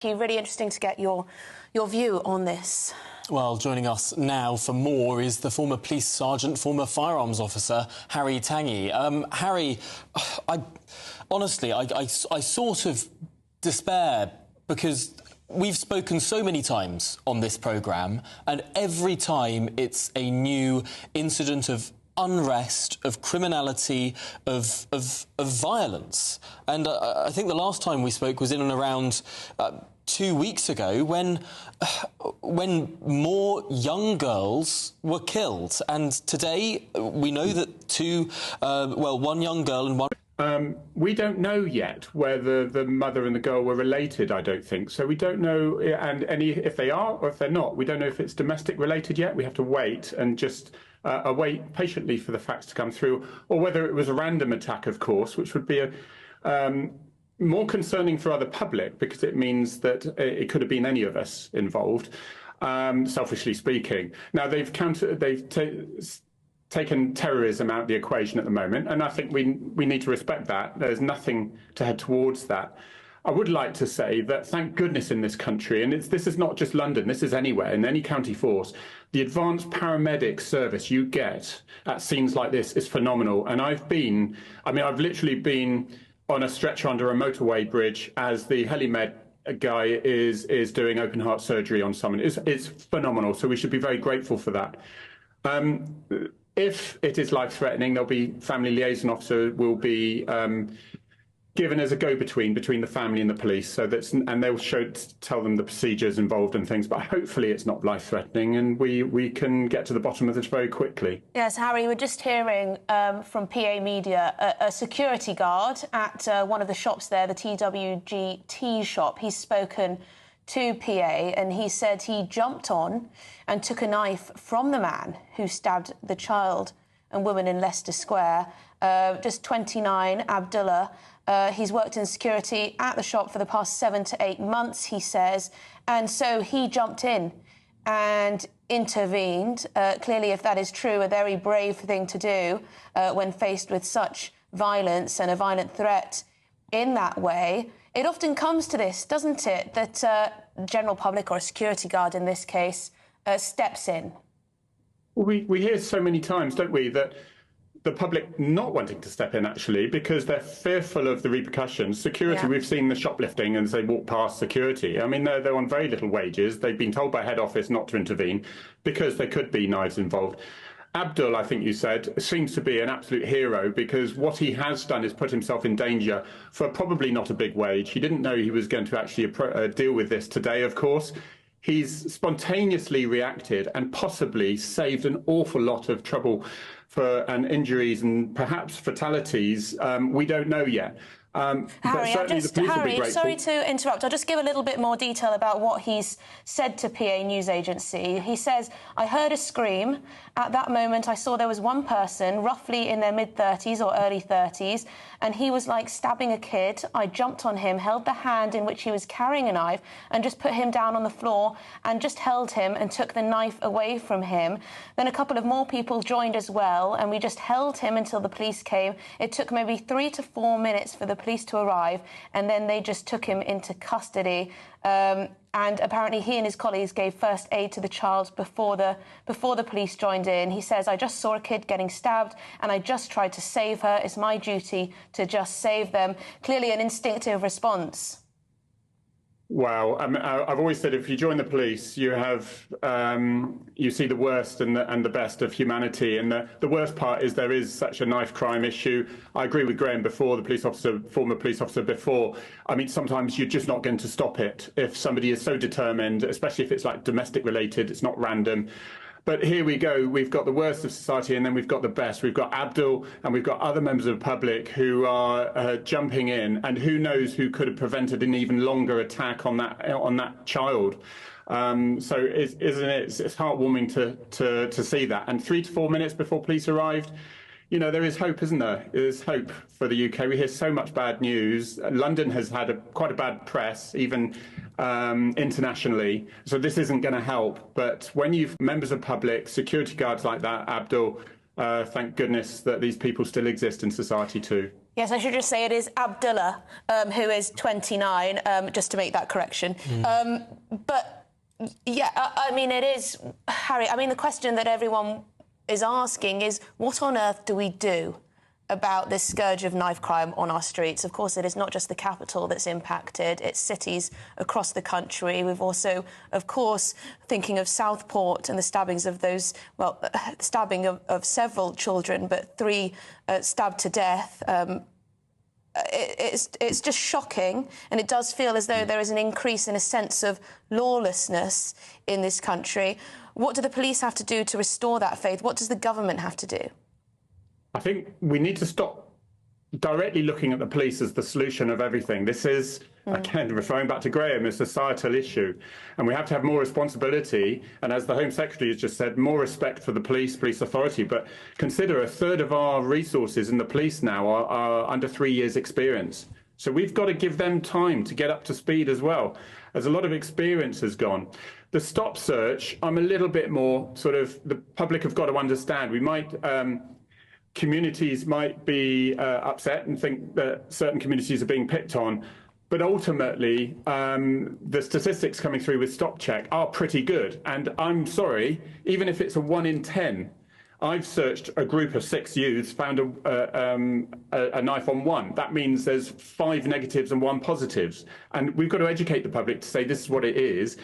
Really interesting to get your view on this. Well, joining us now for more is the former police sergeant, former firearms officer, Harry Tanguy. Harry, honestly, I sort of despair because we've spoken so many times on this programme, and every time it's a new incident of unrest, of criminality, of violence. And I think the last time we spoke was in and around 2 weeks ago when more young girls were killed. And today we know that one young girl and one... We don't know yet whether the mother and the girl were related, I don't think. So we don't know, and if they are or if they're not. We don't know if it's domestic related yet. We have to wait and just wait patiently for the facts to come through, or whether it was a random attack, of course, which would be more concerning for other public, because it means that it could have been any of us involved, selfishly speaking. Now, they've taken terrorism out of the equation at the moment, and I think we need to respect that. There's nothing to head towards that. I would like to say that, thank goodness, in this country, and this is not just London, this is anywhere, in any county force, the advanced paramedic service you get at scenes like this is phenomenal. And I've literally been on a stretcher under a motorway bridge as the helimed guy is doing open heart surgery on someone. It's phenomenal, so we should be very grateful for that. If it is life-threatening, there'll be family liaison officer will be given as a go-between between the family and the police, and they'll tell them the procedures involved and things. But hopefully it's not life-threatening, and we can get to the bottom of this very quickly. Yes, Harry, we're just hearing from PA Media a security guard at one of the shops there, the TWG tea shop. He's spoken to PA, and he said he jumped on and took a knife from the man who stabbed the child and woman in Leicester Square, just 29, Abdullah. He's worked in security at the shop for the past 7 to 8 months, he says, and so he jumped in and intervened. Clearly, if that is true, a very brave thing to do when faced with such violence and a violent threat in that way. It often comes to this, doesn't it, that general public, or a security guard in this case, steps in. Well, we hear so many times, don't we, that the public not wanting to step in, actually, because they're fearful of the repercussions. Security, yeah. We've seen the shoplifting and they walk past security. I mean, they're on very little wages. They've been told by head office not to intervene because there could be knives involved. Abdul, I think you said, seems to be an absolute hero, because what he has done is put himself in danger for probably not a big wage. He didn't know he was going to actually deal with this today, of course. He's spontaneously reacted and possibly saved an awful lot of trouble and injuries and perhaps fatalities. We don't know yet. Harry, sorry to interrupt. I'll just give a little bit more detail about what he's said to PA News Agency. He says, "I heard a scream. At that moment, I saw there was one person, roughly in their mid-30s or early 30s, and he was like stabbing a kid. I jumped on him, held the hand in which he was carrying a knife, and just put him down on the floor and just held him and took the knife away from him. Then a couple of more people joined as well, and we just held him until the police came. It took maybe 3 to 4 minutes for the police to arrive, and then they just took him into custody. And apparently he and his colleagues gave first aid to the child before the police joined in. He says, I just saw a kid getting stabbed and I just tried to save her. It's my duty to just save them." Clearly an instinctive response. Wow. I've always said, if you join the police, you see the worst and the best of humanity. And the worst part is there is such a knife crime issue. I agree with Graham before, former police officer before. I mean, sometimes you're just not going to stop it if somebody is so determined, especially if it's like domestic related, it's not random. But here we go. We've got the worst of society, and then we've got the best. We've got Abdul, and we've got other members of the public who are jumping in, and who knows who could have prevented an even longer attack on that child. So it's heartwarming to see that. And 3 to 4 minutes before police arrived, you know, there is hope, isn't there? There's hope for the UK. We hear so much bad news. London has had quite a bad press, even internationally. So this isn't going to help. But when you've members of public, security guards like that, Abdul, thank goodness that these people still exist in society too. Yes, I should just say it is Abdullah, who is 29, just to make that correction. But, yeah, I mean, it is, Harry, I mean, the question that everyone is asking is, what on earth do we do about this scourge of knife crime on our streets? Of course, it is not just the capital that's impacted, it's cities across the country. We've also, of course, thinking of Southport and the stabbings of those, well, stabbing of several children, but 3 stabbed to death. It's just shocking, and it does feel as though there is an increase in a sense of lawlessness in this country. What do the police have to do to restore that faith? What does the government have to do? I think we need to stop directly looking at the police as the solution of everything. This is, again, referring back to Graham, a societal issue. And we have to have more responsibility. And as the Home Secretary has just said, more respect for the police authority. But consider 1/3 of our resources in the police now are under 3 years' experience. So we've got to give them time to get up to speed as well, as a lot of experience has gone. The stop search, I'm a little bit more sort of, the public have got to understand. We might... communities might be upset and think that certain communities are being picked on, but ultimately the statistics coming through with Stop Check are pretty good. And I'm sorry, even if it's a 1 in 10, I've searched a group of 6 youths, found a knife on 1. That means there's 5 negatives and 1 positives. And we've got to educate the public to say this is what it is.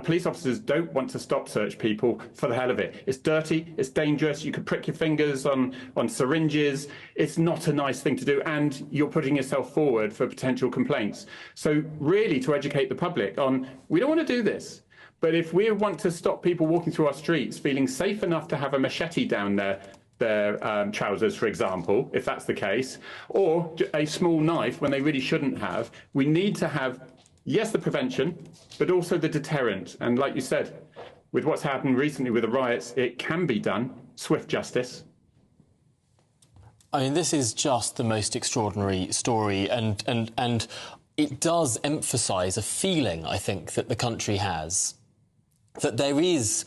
Police officers don't want to stop search people for the hell of it. It's dirty, it's dangerous, you could prick your fingers on syringes. It's not a nice thing to do, and you're putting yourself forward for potential complaints. So really to educate the public on, we don't want to do this. But if we want to stop people walking through our streets feeling safe enough to have a machete down their trousers, for example, if that's the case, or a small knife when they really shouldn't have, we need to have, yes, the prevention, but also the deterrent. And like you said, with what's happened recently with the riots, it can be done. Swift justice. I mean, this is just the most extraordinary story, and it does emphasise a feeling, I think, that the country has, that there is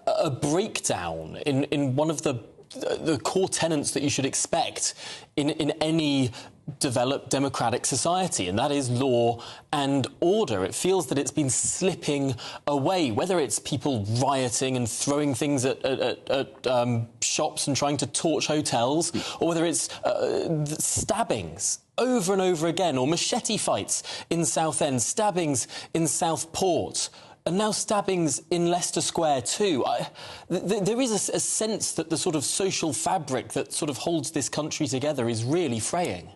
a breakdown in one of the core tenets that you should expect in any developed democratic society, and that is law and order. It feels that it's been slipping away, whether it's people rioting and throwing things at shops and trying to torch hotels, or whether it's stabbings over and over again, or machete fights in Southend, stabbings in Southport, and now stabbings in Leicester Square too. There is a sense that the sort of social fabric that sort of holds this country together is really fraying.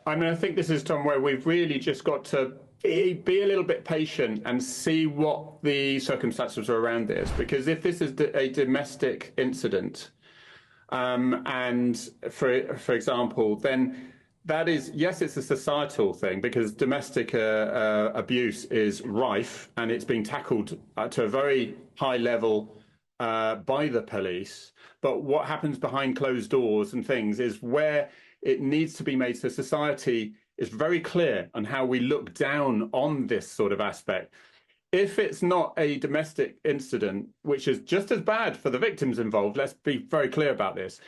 I mean, I think this is, Tom, where we've really just got to be a little bit patient and see what the circumstances are around this. Because if this is a domestic incident, and for example, then that is, yes, it's a societal thing, because domestic abuse is rife and it's being tackled to a very high level by the police. But what happens behind closed doors and things is where it needs to be made so society is very clear on how we look down on this sort of aspect. If it's not a domestic incident, which is just as bad for the victims involved, let's be very clear about this.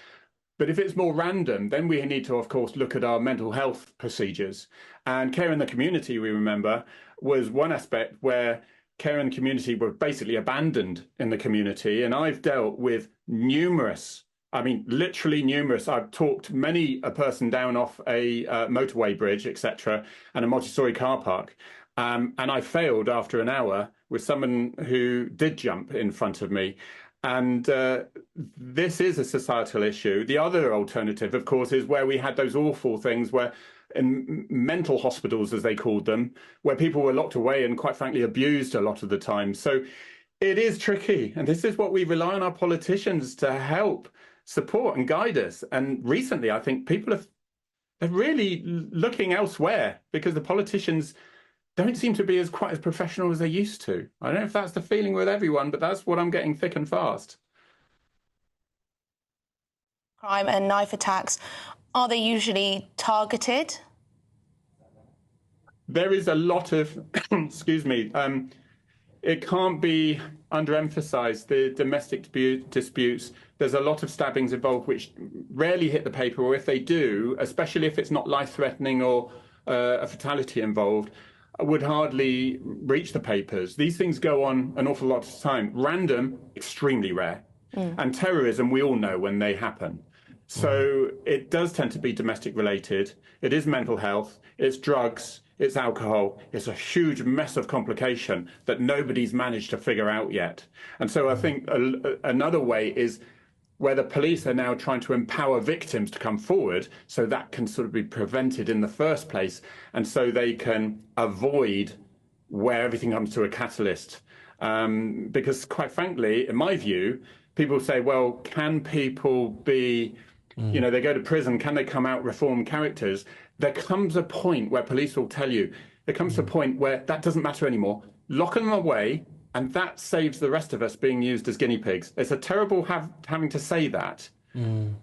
But if it's more random, then we need to, of course, look at our mental health procedures. And care in the community, we remember, was one aspect where care in the community were basically abandoned in the community. And I've dealt with numerous, I mean, literally numerous. I've talked many a person down off a motorway bridge, etc., and a multi-storey car park. And I failed after an hour with someone who did jump in front of me. And this is a societal issue. The other alternative, of course, is where we had those awful things where in mental hospitals, as they called them, where people were locked away and, quite frankly, abused a lot of the time. So it is tricky. And this is what we rely on our politicians to help support and guide us. And recently, I think people are really looking elsewhere because the politicians don't seem to be quite as professional as they used to. I don't know if that's the feeling with everyone, but that's what I'm getting thick and fast. Crime and knife attacks, are they usually targeted? There is a lot of, excuse me, it can't be underemphasised, the domestic disputes. There's a lot of stabbings involved which rarely hit the paper, or if they do, especially if it's not life-threatening or a fatality involved, would hardly reach the papers. These things go on an awful lot of time. Random, extremely rare. And terrorism, we all know when they happen. So it does tend to be domestic related. It is mental health, it's drugs, it's alcohol. It's a huge mess of complication that nobody's managed to figure out yet. And so I think another way is where the police are now trying to empower victims to come forward so that can sort of be prevented in the first place, and so they can avoid where everything comes to a catalyst. Because quite frankly, in my view, people say, well, can people be, you know, they go to prison, can they come out reformed characters? There comes a point where police will tell you, there comes a point where that doesn't matter anymore. Lock them away, and that saves the rest of us being used as guinea pigs. It's a terrible having to say that.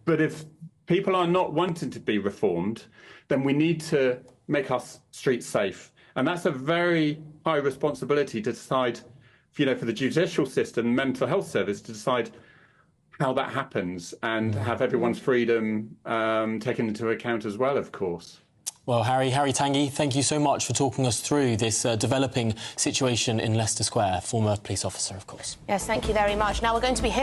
But if people are not wanting to be reformed, then we need to make our streets safe. And that's a very high responsibility to decide, you know, for the judicial system, mental health service, to decide how that happens and have everyone's freedom taken into account as well, of course. Well, Harry Tanguy, thank you so much for talking us through this developing situation in Leicester Square, former police officer, of course. Yes, thank you very much. Now we're going to be hearing